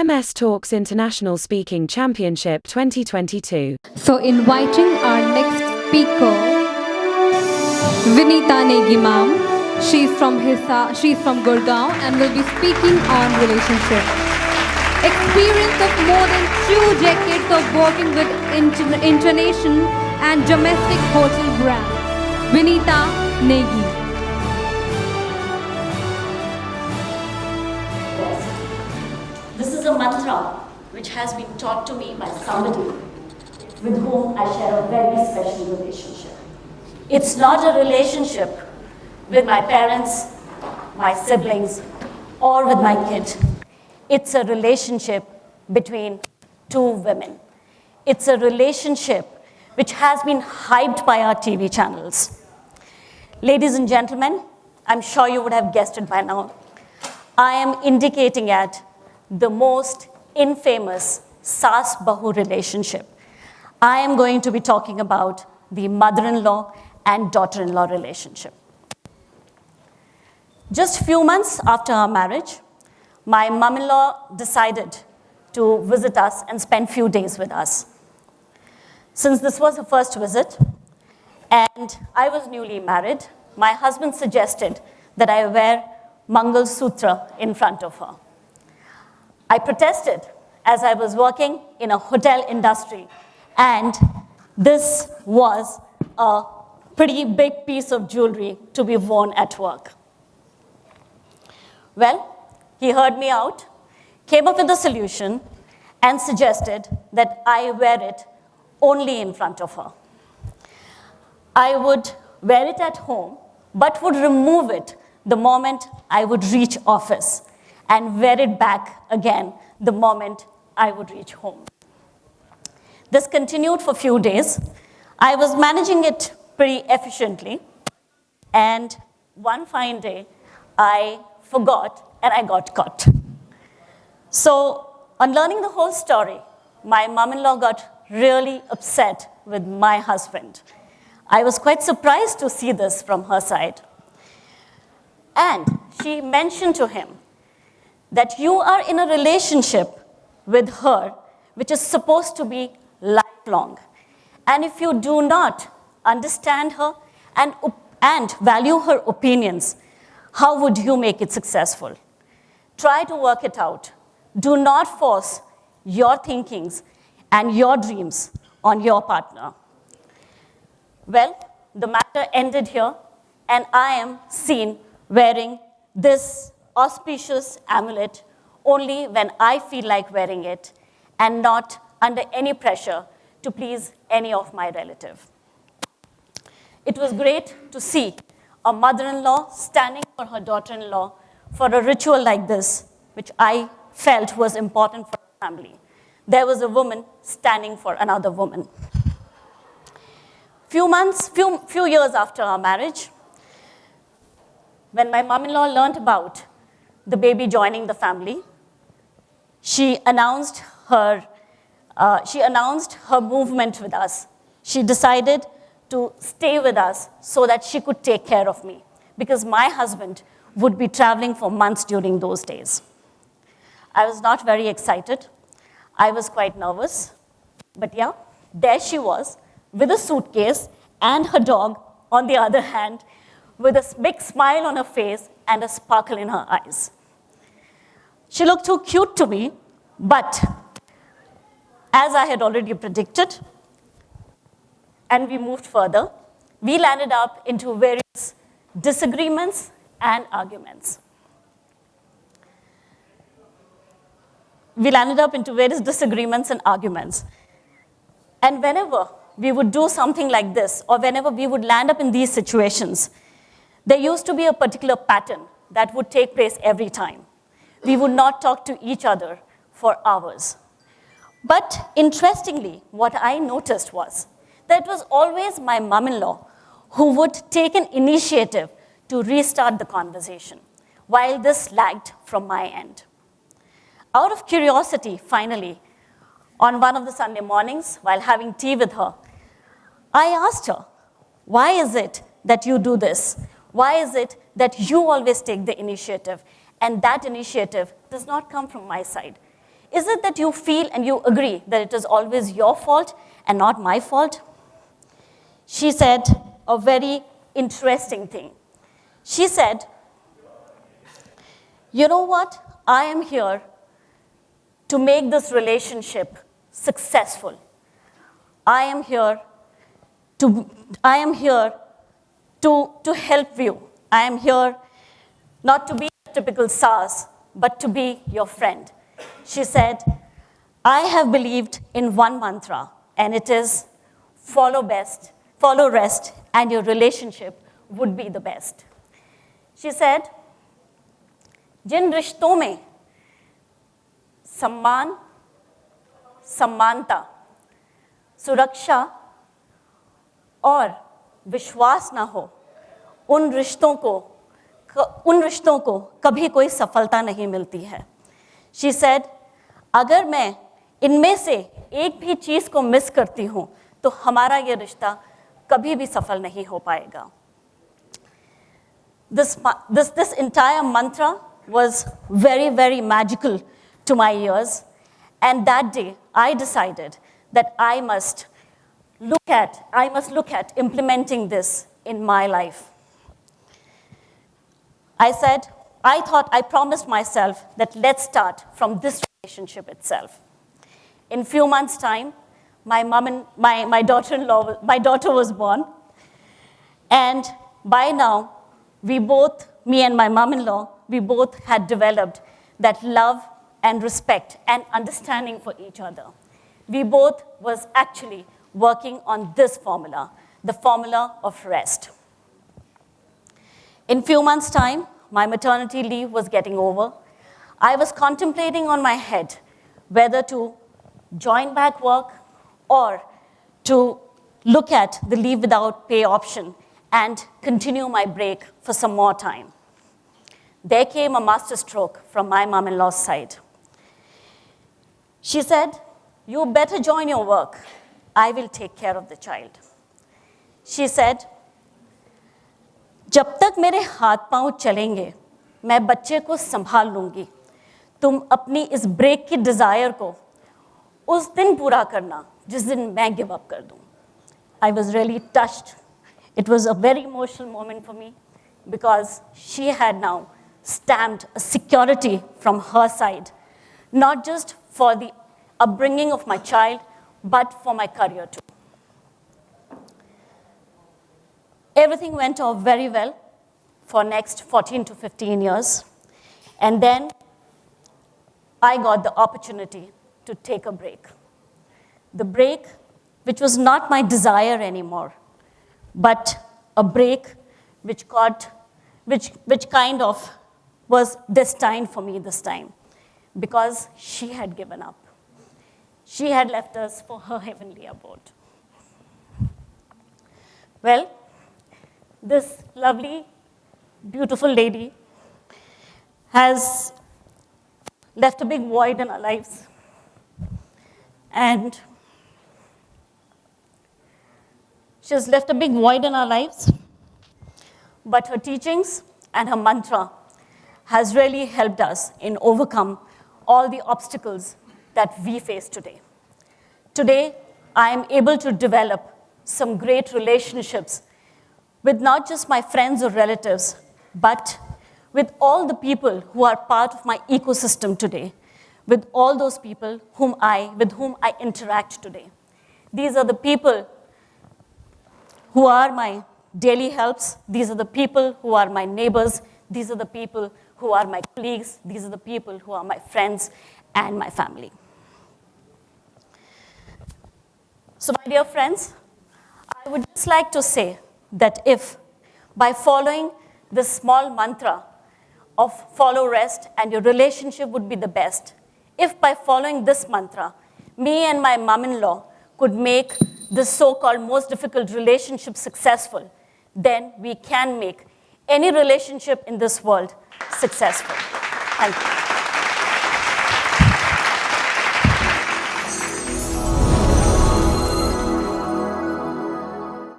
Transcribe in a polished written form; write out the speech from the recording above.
MS Talks International Speaking Championship 2022. For inviting our next speaker, Vinita Negi ma'am. She's from Gurgaon and will be speaking on relationship. Experience of more than 2 decades of working with international and domestic hotel brands. Vinita Negi. This is a mantra which has been taught to me by somebody with whom I share a very special relationship. It's not a relationship with my parents, my siblings, or with my kid. It's a relationship between 2 women. It's a relationship which has been hyped by our TV channels. Ladies and gentlemen, I'm sure you would have guessed it by now. I am indicating at the most infamous Saas-Bahu relationship. I am going to be talking about the mother-in-law and daughter-in-law relationship. Just a few months after our marriage, my mom-in-law decided to visit us and spend a few days with us. Since this was her first visit, and I was newly married, my husband suggested that I wear Mangal Sutra in front of her. I protested as I was working in a hotel industry, and this was a pretty big piece of jewelry to be worn at work. Well, he heard me out, came up with a solution, and suggested that I wear it only in front of her. I would wear it at home, but would remove it the moment I would reach office, and wear it back again the moment I would reach home. This continued for a few days. I was managing it pretty efficiently, and one fine day, I forgot and I got caught. So, on learning the whole story, my mom-in-law got really upset with my husband. I was quite surprised to see this from her side. And she mentioned to him that you are in a relationship with her which is supposed to be lifelong. And if you do not understand her and value her opinions, how would you make it successful? Try to work it out. Do not force your thinkings and your dreams on your partner. Well, the matter ended here, and I am seen wearing this auspicious amulet only when I feel like wearing it and not under any pressure to please any of my relatives. It was great to see a mother-in-law standing for her daughter-in-law for a ritual like this, which I felt was important for the family. There was a woman standing for another woman. Few years after our marriage, when my mom-in-law learned about the baby joining the family, she announced her movement with us. She decided to stay with us so that she could take care of me, because my husband would be traveling for months during those days. I was not very excited. I was quite nervous. But yeah, there she was with a suitcase and her dog on the other hand, with a big smile on her face and a sparkle in her eyes. She looked too cute to me, but as I had already predicted, and we moved further, we landed up into various disagreements and arguments. And whenever we would do something like this, or whenever we would land up in these situations, there used to be a particular pattern that would take place every time. We would not talk to each other for hours. But interestingly, what I noticed was that it was always my mom-in-law who would take an initiative to restart the conversation, while this lagged from my end. Out of curiosity, finally, on one of the Sunday mornings, while having tea with her, I asked her, why is it that you do this? Why is it that you always take the initiative, and that initiative does not come from my side? Is it that you feel and you agree that it is always your fault and not my fault? She said a very interesting thing. She said, you know what? I am here to make this relationship successful. I am here to help you. I am here not to be a typical SARS, but to be your friend. She said, I have believed in one mantra, and it is follow rest, and your relationship would be the best. She said, जिन रिश्तों में सम्मान, समानता, सुरक्षा और विश्वास ना हो, उन रिश्तों को कभी कोई सफलता नहीं मिलती है. She said, अगर मैं इनमें से एक भी चीज़ को मिस करती हूँ, तो हमारा ये रिश्ता कभी भी सफल नहीं हो पाएगा. This entire mantra was very, very magical to my ears. And that day, I decided that I must look at implementing this in my life. I promised myself that let's start from this relationship itself. In few months' time, my daughter was born. And by now, me and my mom-in-law, we both had developed that love and respect and understanding for each other. We both was actually working on this formula, the formula of rest. In few months' time, my maternity leave was getting over. I was contemplating on my head whether to join back work or to look at the leave without pay option and continue my break for some more time. There came a masterstroke from my mom-in-law's side. She said, you better join your work. I will take care of the child. She said, जब तक मेरे हाथ पांव चलेंगे, मैं बच्चे को संभाल लूंगी. तुम अपनी इस ब्रेक की डिजायर को उस दिन पूरा करना, जिस दिन मैं गिव अप कर दूं. I was really touched. It was a very emotional moment for me because she had now stamped a security from her side, not just for the upbringing of my child, but for my career too. Everything went off very well for next 14 to 15 years. And then I got the opportunity to take a break. The break, which was not my desire anymore, but a break which kind of was destined for me this time, because she had given up. She had left us for her heavenly abode. Well, this lovely, beautiful lady has left a big void in our lives. And she has left a big void in our lives, but her teachings and her mantra has really helped us in overcome all the obstacles that we face today. Today, I am able to develop some great relationships with not just my friends or relatives, but with all the people who are part of my ecosystem today, with all those people with whom I interact today. These are the people who are my daily helps. These are the people who are my neighbors. These are the people who are my colleagues. These are the people who are my friends and my family. So, my dear friends, I would just like to say that if by following this small mantra of follow rest and your relationship would be the best, if by following this mantra, me and my mom-in-law could make this so-called most difficult relationship successful, then we can make any relationship in this world successful. Thank you.